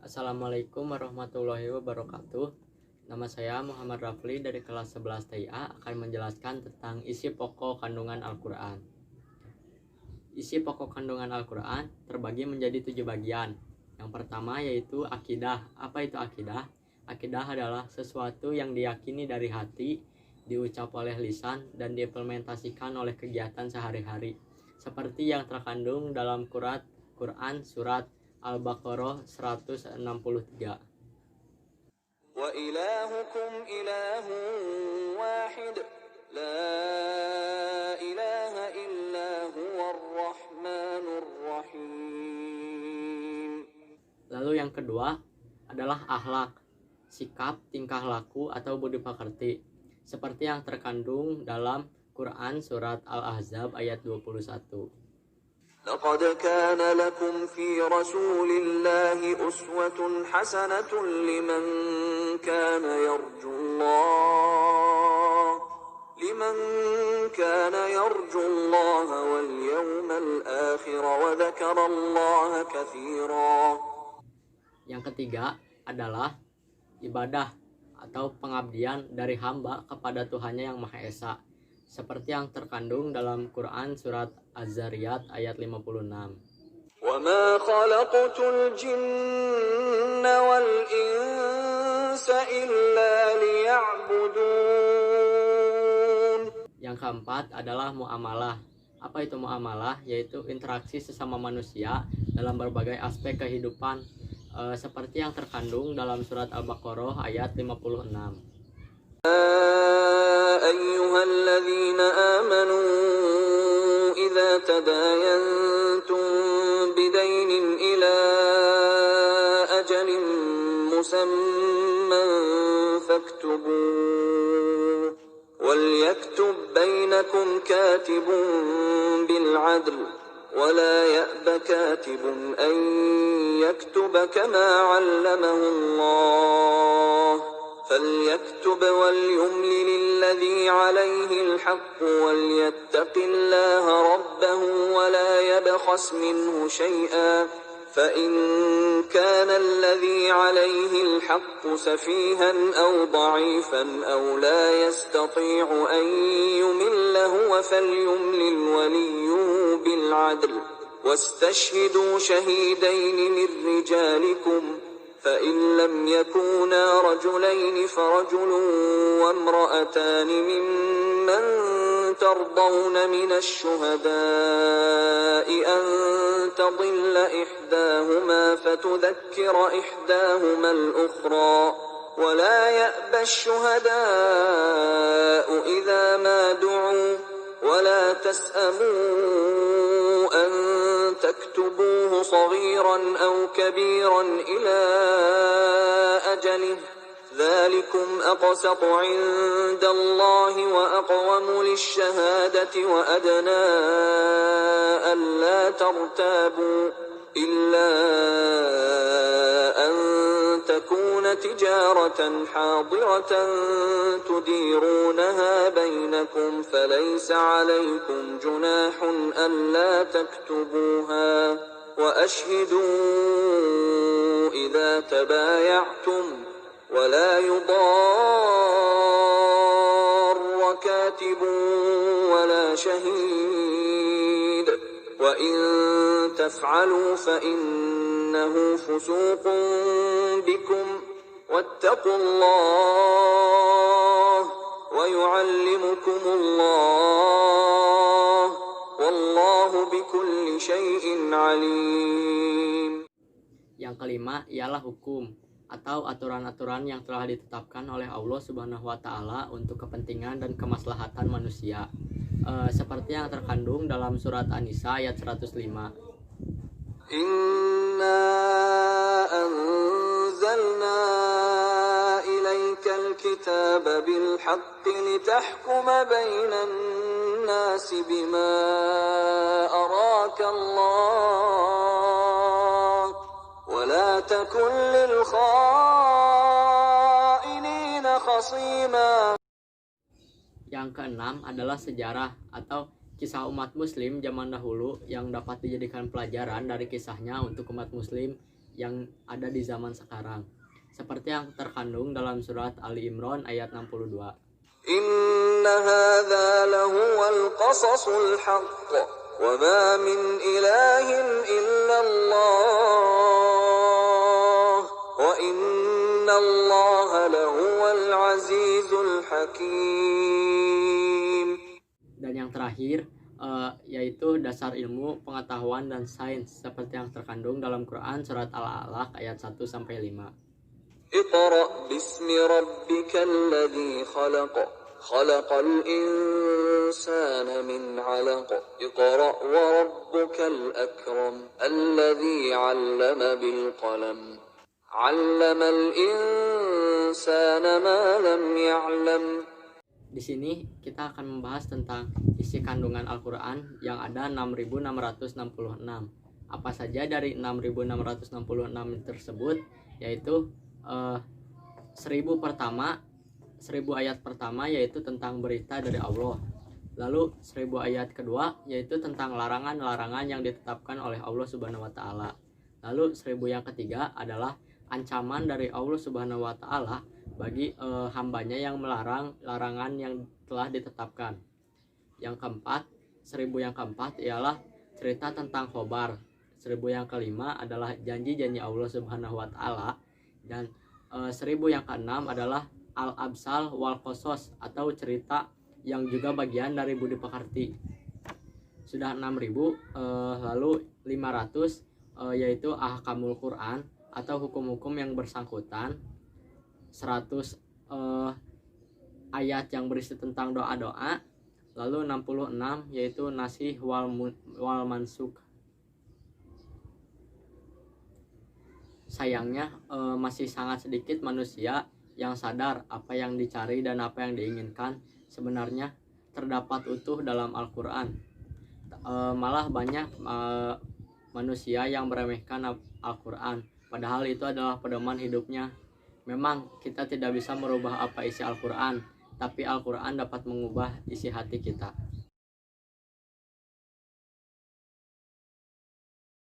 Assalamualaikum warahmatullahi wabarakatuh. Nama saya Muhammad Rafli dari kelas 11 TIA akan menjelaskan tentang isi pokok kandungan Al-Quran. Isi pokok kandungan Al-Quran terbagi menjadi 7 bagian. Yang pertama yaitu akidah. Apa itu akidah? Akidah adalah sesuatu yang diyakini dari hati, diucap oleh lisan, dan diimplementasikan oleh kegiatan sehari-hari. Seperti yang terkandung dalam Quran surat Al-Baqarah 163. Wa ilahukum ilahu wahid la ilaha illa huwar rahmanur rahim. Lalu yang kedua adalah akhlak, sikap, tingkah laku atau budi pekerti, seperti yang terkandung dalam Quran surat Al-Ahzab ayat 21. لقد كان لكم في رسول الله أسوة حسنة لمن كان يرجو الله واليوم الآخر وذكر الله كثيرا. Yang ketiga adalah ibadah atau pengabdian dari hamba kepada Tuhannya yang Maha Esa, seperti yang terkandung dalam Quran surat Az-Zariyat ayat 56. وَمَا خَلَقْتُ الْجِنَّ وَالْإِنسَ إِلَّا لِيَعْبُدُونَ. Yang keempat adalah muamalah. Apa itu muamalah? Yaitu interaksi sesama manusia dalam berbagai aspek kehidupan, seperti yang terkandung dalam surat Al-Baqarah ayat 56. أيها الذين آمنوا إذا تداينتم بدين إلى أجل مسمى فاكتبوه وليكتب بينكم كاتب بالعدل ولا يأب كاتب أن يكتب كما علمه الله فليكتب وليملل الذي عليه الحق وليتق الله ربه ولا يبخس منه شيئا فإن كان الذي عليه الحق سفيها أو ضعيفا أو لا يستطيع أن يمل هو فليملل وليه بالعدل واستشهدوا شهيدين من رجالكم فإن لم يكونا رجلين فرجل وامرأتان ممن ترضون من الشهداء أن تضل إحداهما فتذكر إحداهما الأخرى ولا يأبى الشهداء إذا ما دعوا ولا تسأموا أن تكتبوه صغيرا أو كبيرا إلى أجله ذلكم أقسط عند الله وأقوم للشهادة وأدنى ألا ترتابوا إلا أن تكون تجارة حاضرة تديرونها بينكم فليس عليكم جناح ألا تكتبوها وأشهدوا إذا تبايعتم ولا يضار كاتب ولا شهيد وإن تفعلوا فإنه فسوق بكم واتقوا الله ويعلمكم الله والله بكل شيء عليم. Yang kelima ialah hukum atau aturan-aturan yang telah ditetapkan oleh Allah Subhanahu wa Ta'ala untuk kepentingan dan kemaslahatan manusia, seperti yang terkandung dalam surat An-Nisa ayat 105. Inna anzalna ilaikal kitaba bil haqqi litahkuma bainan nasi bima araka Allah wa la takun lil khainina khasima. Yang keenam adalah sejarah atau kisah umat muslim zaman dahulu yang dapat dijadikan pelajaran dari kisahnya untuk umat muslim yang ada di zaman sekarang, seperti yang terkandung dalam surat Ali Imran ayat 62. إن هذا لهو القصص الحق وما من إله إلا الله وإن الله لهو العزيز الحكيم. Dan yang terakhir yaitu dasar ilmu, pengetahuan dan sains seperti yang terkandung dalam Quran surat Al-Alaq ayat 1-5. اقرأ باسم ربك الذي خلق خلق الإنسان من علق اقرأ وربك الأكرم الذي علم بالقلم علم الإنسان ما لم يعلم. Di sini kita akan membahas tentang isi kandungan Al-Quran yang ada 6.666. Apa saja dari 6.666 tersebut, yaitu 1000 ayat pertama yaitu tentang berita dari Allah. Lalu 1000 ayat kedua yaitu tentang larangan-larangan yang ditetapkan oleh Allah Subhanahu wa taala. Lalu 1000 yang ketiga adalah ancaman dari Allah Subhanahu wa taala bagi hambanya yang melarang larangan yang telah ditetapkan. Yang keempat, 1000 yang keempat ialah cerita tentang khobar. 1000 yang kelima adalah janji-janji Allah Subhanahu wa taala. Dan 1000 yang keenam adalah al-absal wal qasas atau cerita yang juga bagian dari budi pekerti. Sudah 6000, lalu 500 yaitu ahkamul Quran atau hukum-hukum yang bersangkutan. 100 ayat yang berisi tentang doa-doa. Lalu 66 yaitu nasih wal mansuk. Sayangnya masih sangat sedikit manusia yang sadar apa yang dicari dan apa yang diinginkan sebenarnya terdapat utuh dalam Al-Quran. Malah banyak manusia yang meremehkan Al-Quran, padahal itu adalah pedoman hidupnya. Memang kita tidak bisa merubah apa isi Al-Quran, tapi Al-Quran dapat mengubah isi hati kita.